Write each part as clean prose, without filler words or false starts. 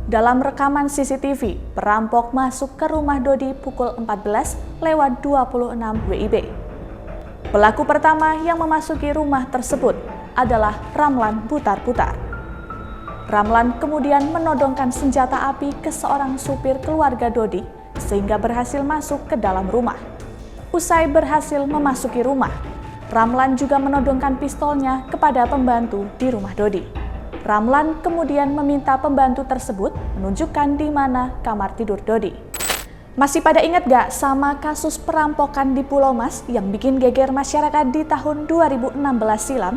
Dalam rekaman CCTV, perampok masuk ke rumah Dodi pukul 14:26 WIB. Pelaku pertama yang memasuki rumah tersebut adalah Ramlan Butar-Butar. Ramlan kemudian menodongkan senjata api ke seorang supir keluarga Dodi sehingga berhasil masuk ke dalam rumah. Usai berhasil memasuki rumah, Ramlan juga menodongkan pistolnya kepada pembantu di rumah Dodi. Ramlan kemudian meminta pembantu tersebut menunjukkan di mana kamar tidur Dodi. Masih pada ingat gak sama kasus perampokan di Pulau Mas yang bikin geger masyarakat di tahun 2016 silam?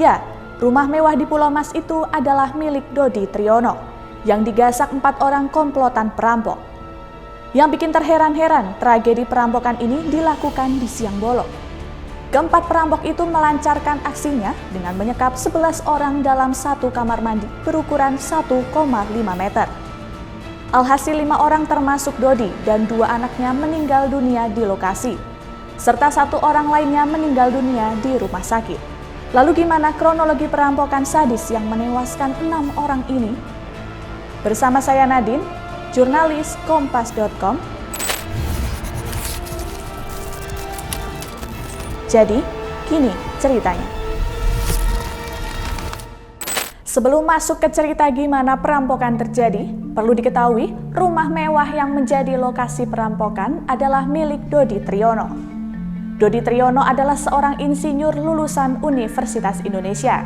Ya, rumah mewah di Pulau Mas itu adalah milik Dodi Triyono yang digasak 4 orang komplotan perampok. Yang bikin terheran-heran, tragedi perampokan ini dilakukan di siang bolong. Keempat perampok itu melancarkan aksinya dengan menyekap 11 orang dalam satu kamar mandi berukuran 1,5 meter. Alhasil 5 orang termasuk Dodi dan 2 anaknya meninggal dunia di lokasi, serta 1 orang lainnya meninggal dunia di rumah sakit. Lalu gimana kronologi perampokan sadis yang menewaskan 6 orang ini? Bersama saya Nadine, jurnalis Kompas.com. Jadi, kini ceritanya. Sebelum masuk ke cerita gimana perampokan terjadi, perlu diketahui rumah mewah yang menjadi lokasi perampokan adalah milik Dodi Triyono. Dodi Triyono adalah seorang insinyur lulusan Universitas Indonesia.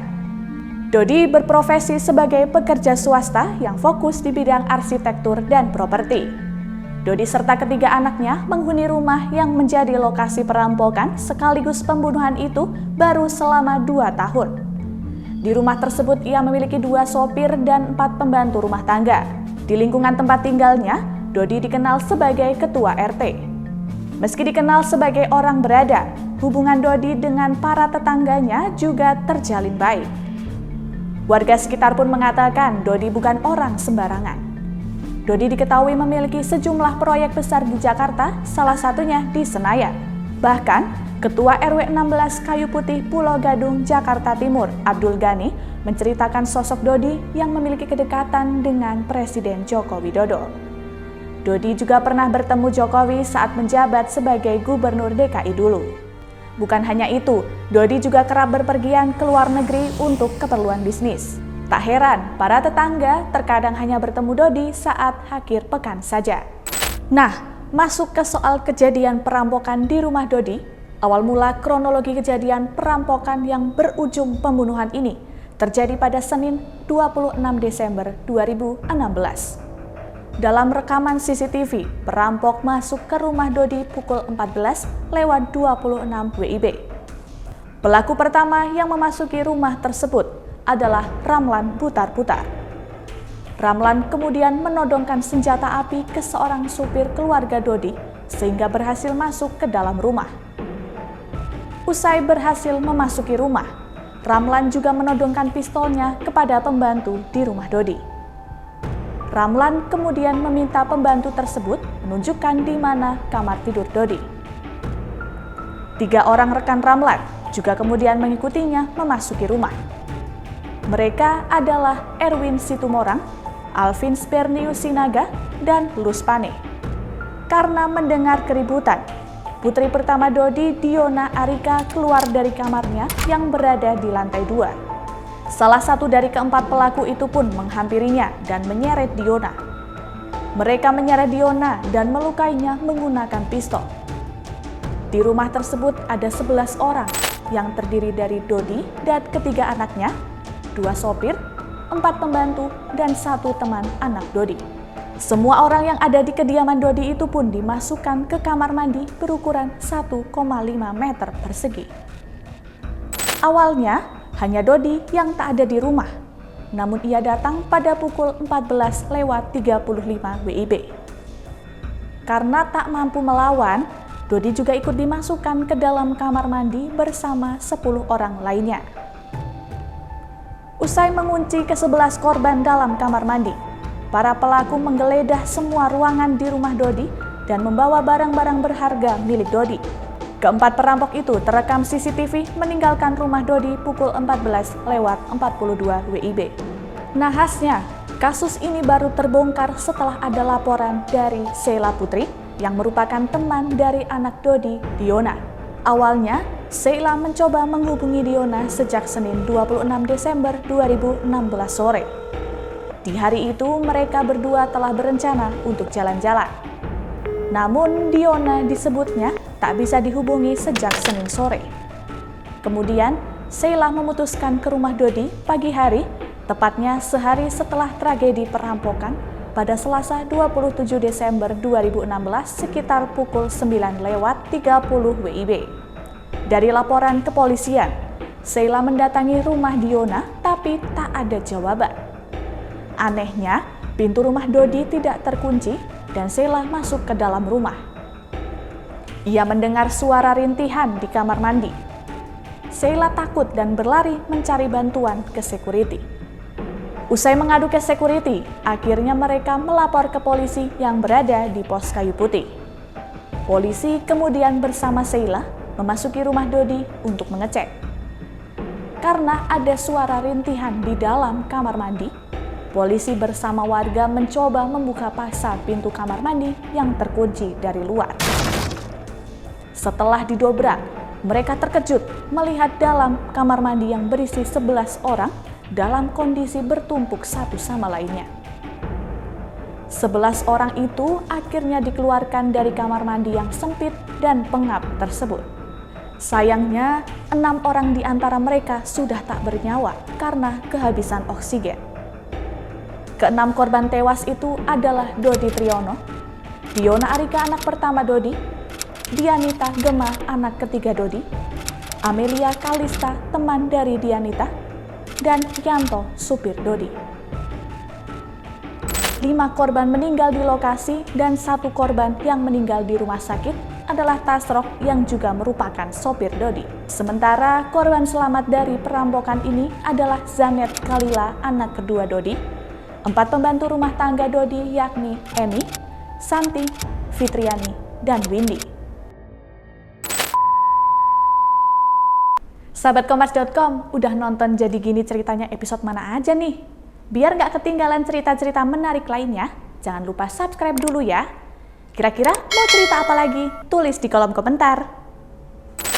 Dodi berprofesi sebagai pekerja swasta yang fokus di bidang arsitektur dan properti. Dodi serta ketiga anaknya menghuni rumah yang menjadi lokasi perampokan sekaligus pembunuhan itu baru selama 2 tahun. Di rumah tersebut ia memiliki 2 sopir dan 4 pembantu rumah tangga. Di lingkungan tempat tinggalnya, Dodi dikenal sebagai ketua RT. Meski dikenal sebagai orang berada, hubungan Dodi dengan para tetangganya juga terjalin baik. Warga sekitar pun mengatakan Dodi bukan orang sembarangan. Dodi diketahui memiliki sejumlah proyek besar di Jakarta, salah satunya di Senayan. Bahkan, Ketua RW 16 Kayu Putih Pulau Gadung, Jakarta Timur, Abdul Ghani, menceritakan sosok Dodi yang memiliki kedekatan dengan Presiden Joko Widodo. Dodi juga pernah bertemu Jokowi saat menjabat sebagai Gubernur DKI dulu. Bukan hanya itu, Dodi juga kerap berpergian ke luar negeri untuk keperluan bisnis. Tak heran, para tetangga terkadang hanya bertemu Dodi saat akhir pekan saja. Nah, masuk ke soal kejadian perampokan di rumah Dodi. Awal mula kronologi kejadian perampokan yang berujung pembunuhan ini terjadi pada Senin 26 Desember 2016. Dalam rekaman CCTV, perampok masuk ke rumah Dodi pukul 14:26 WIB. Pelaku pertama yang memasuki rumah tersebut adalah Ramlan Butar-Butar. Ramlan kemudian menodongkan senjata api ke seorang supir keluarga Dodi sehingga berhasil masuk ke dalam rumah. Usai berhasil memasuki rumah, Ramlan juga menodongkan pistolnya kepada pembantu di rumah Dodi. Ramlan kemudian meminta pembantu tersebut menunjukkan di mana kamar tidur Dodi. 3 orang rekan Ramlan juga kemudian mengikutinya memasuki rumah. Mereka adalah Erwin Situmorang, Alvin Spernius Sinaga, dan Lus Pane. Karena mendengar keributan, putri pertama Dodi, Diona Arika, keluar dari kamarnya yang berada di lantai 2. Salah satu dari keempat pelaku itu pun menghampirinya dan menyeret Diona. Mereka menyeret Diona dan melukainya menggunakan pistol. Di rumah tersebut ada 11 orang yang terdiri dari Dodi dan ketiga anaknya, 2 sopir, 4 pembantu, dan 1 teman anak Dodi. Semua orang yang ada di kediaman Dodi itu pun dimasukkan ke kamar mandi berukuran 1,5 meter persegi. Awalnya, hanya Dodi yang tak ada di rumah, namun ia datang pada pukul 14:35 WIB. Karena tak mampu melawan, Dodi juga ikut dimasukkan ke dalam kamar mandi bersama 10 orang lainnya. Usai mengunci ke-11 korban dalam kamar mandi, para pelaku menggeledah semua ruangan di rumah Dodi dan membawa barang-barang berharga milik Dodi. Keempat perampok itu terekam CCTV meninggalkan rumah Dodi pukul 14:42 WIB. Nahasnya, Kasus ini baru terbongkar setelah ada laporan dari Sheila Putri yang merupakan teman dari anak Dodi, Diona. Awalnya, Sheila mencoba menghubungi Diona sejak Senin 26 Desember 2016 sore. Di hari itu, mereka berdua telah berencana untuk jalan-jalan. Namun, Diona disebutnya tak bisa dihubungi sejak Senin sore. Kemudian, Sheila memutuskan ke rumah Dodi pagi hari, tepatnya sehari setelah tragedi perampokan pada Selasa 27 Desember 2016 sekitar pukul 9:30 WIB. Dari laporan kepolisian, Sheila mendatangi rumah Diona tapi tak ada jawaban. Anehnya, pintu rumah Dodi tidak terkunci dan Sheila masuk ke dalam rumah. Ia mendengar suara rintihan di kamar mandi. Sheila takut dan berlari mencari bantuan ke security. Usai mengadu ke security, akhirnya mereka melapor ke polisi yang berada di pos Kayu Putih. Polisi kemudian bersama Sheila memasuki rumah Dodi untuk mengecek. Karena ada suara rintihan di dalam kamar mandi, polisi bersama warga mencoba membuka paksa pintu kamar mandi yang terkunci dari luar. Setelah didobrak, mereka terkejut melihat dalam kamar mandi yang berisi 11 orang dalam kondisi bertumpuk satu sama lainnya. 11 orang itu akhirnya dikeluarkan dari kamar mandi yang sempit dan pengap tersebut. Sayangnya, 6 orang di antara mereka sudah tak bernyawa karena kehabisan oksigen. Keenam korban tewas itu adalah Dodi Triyono, Diona Arika anak pertama Dodi, Dianita Gemma anak ketiga Dodi, Amelia Kalista teman dari Dianita, dan Yanto supir Dodi. 5 korban meninggal di lokasi dan 1 korban yang meninggal di rumah sakit adalah Tasrok yang juga merupakan sopir Dodi. Sementara korban selamat dari perampokan ini adalah Zanet Kalila anak kedua Dodi, 4 pembantu rumah tangga Dodi yakni Emi, Santi, Fitriani, dan Windy. Sahabat Kompas.com, udah nonton Jadi Gini ceritanya episode mana aja nih? Biar nggak ketinggalan cerita-cerita menarik lainnya, jangan lupa subscribe dulu ya. Kira-kira mau cerita apa lagi? Tulis di kolom komentar.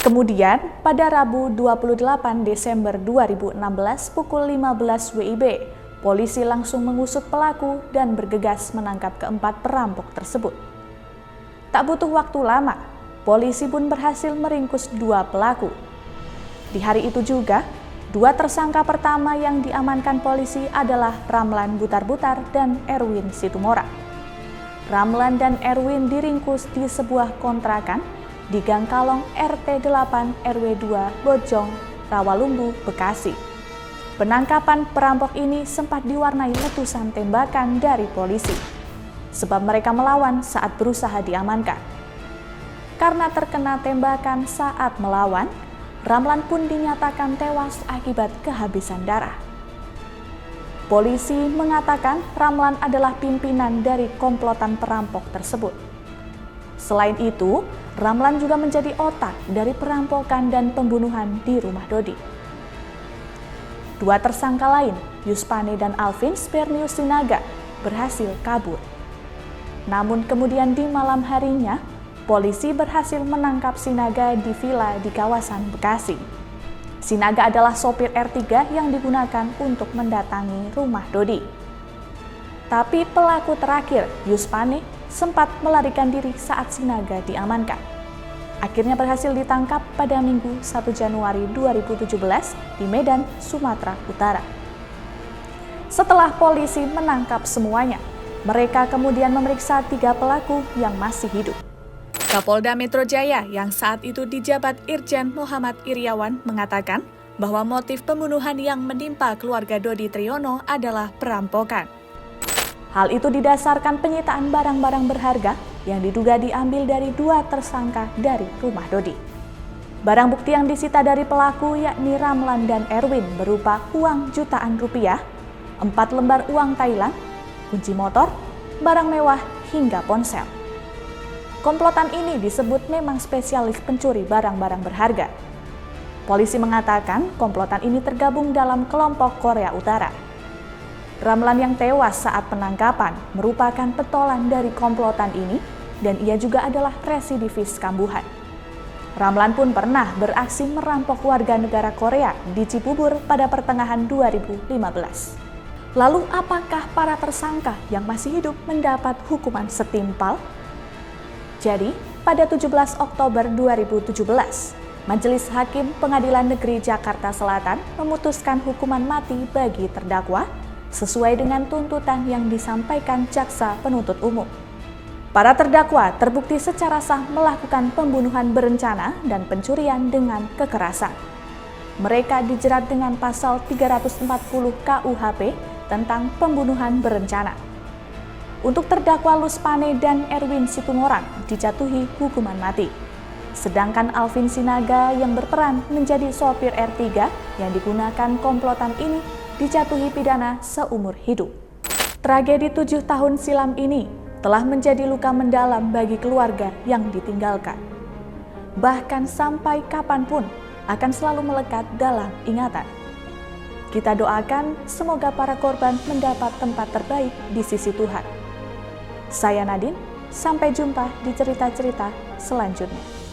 Kemudian, pada Rabu 28 Desember 2016 pukul 15 WIB, polisi langsung mengusut pelaku dan bergegas menangkap keempat perampok tersebut. Tak butuh waktu lama, polisi pun berhasil meringkus 2 pelaku. Di hari itu juga, 2 tersangka pertama yang diamankan polisi adalah Ramlan Butar-Butar dan Erwin Situmorang. Ramlan dan Erwin diringkus di sebuah kontrakan di Gang Kalong RT 8 RW 2 Bojong, Rawalumbu, Bekasi. Penangkapan perampok ini sempat diwarnai letusan tembakan dari polisi, sebab mereka melawan saat berusaha diamankan. Karena terkena tembakan saat melawan, Ramlan pun dinyatakan tewas akibat kehabisan darah. Polisi mengatakan Ramlan adalah pimpinan dari komplotan perampok tersebut. Selain itu, Ramlan juga menjadi otak dari perampokan dan pembunuhan di rumah Dodi. 2 tersangka lain, Yuspane dan Alvin Spernius Sinaga, berhasil kabur. Namun kemudian di malam harinya, polisi berhasil menangkap Sinaga di villa di kawasan Bekasi. Sinaga adalah sopir R3 yang digunakan untuk mendatangi rumah Dodi. Tapi pelaku terakhir, Yuspane, sempat melarikan diri saat Sinaga diamankan. Akhirnya berhasil ditangkap pada Minggu 1 Januari 2017 di Medan, Sumatera Utara. Setelah polisi menangkap semuanya, mereka kemudian memeriksa 3 pelaku yang masih hidup. Kapolda Metro Jaya yang saat itu dijabat Irjen Muhammad Iriawan mengatakan bahwa motif pembunuhan yang menimpa keluarga Dodi Triyono adalah perampokan. Hal itu didasarkan penyitaan barang-barang berharga yang diduga diambil dari 2 tersangka dari rumah Dodi. Barang bukti yang disita dari pelaku yakni Ramlan dan Erwin berupa uang jutaan rupiah, 4 lembar uang Thailand, kunci motor, barang mewah, hingga ponsel. Komplotan ini disebut memang spesialis pencuri barang-barang berharga. Polisi mengatakan komplotan ini tergabung dalam kelompok Korea Utara. Ramlan yang tewas saat penangkapan merupakan petolan dari komplotan ini dan ia juga adalah residivis kambuhan. Ramlan pun pernah beraksi merampok warga negara Korea di Cibubur pada pertengahan 2015. Lalu apakah para tersangka yang masih hidup mendapat hukuman setimpal? Jadi, pada 17 Oktober 2017, Majelis Hakim Pengadilan Negeri Jakarta Selatan memutuskan hukuman mati bagi terdakwa sesuai dengan tuntutan yang disampaikan jaksa penuntut umum. Para terdakwa terbukti secara sah melakukan pembunuhan berencana dan pencurian dengan kekerasan. Mereka dijerat dengan pasal 340 KUHP tentang pembunuhan berencana. Untuk terdakwa Luspane dan Erwin Situmorang dijatuhi hukuman mati. Sedangkan Alvin Sinaga yang berperan menjadi sopir R3 yang digunakan komplotan ini dijatuhi pidana seumur hidup. Tragedi 7 tahun silam ini telah menjadi luka mendalam bagi keluarga yang ditinggalkan. Bahkan sampai kapanpun akan selalu melekat dalam ingatan. Kita doakan semoga para korban mendapat tempat terbaik di sisi Tuhan. Saya Nadine, sampai jumpa di cerita-cerita selanjutnya.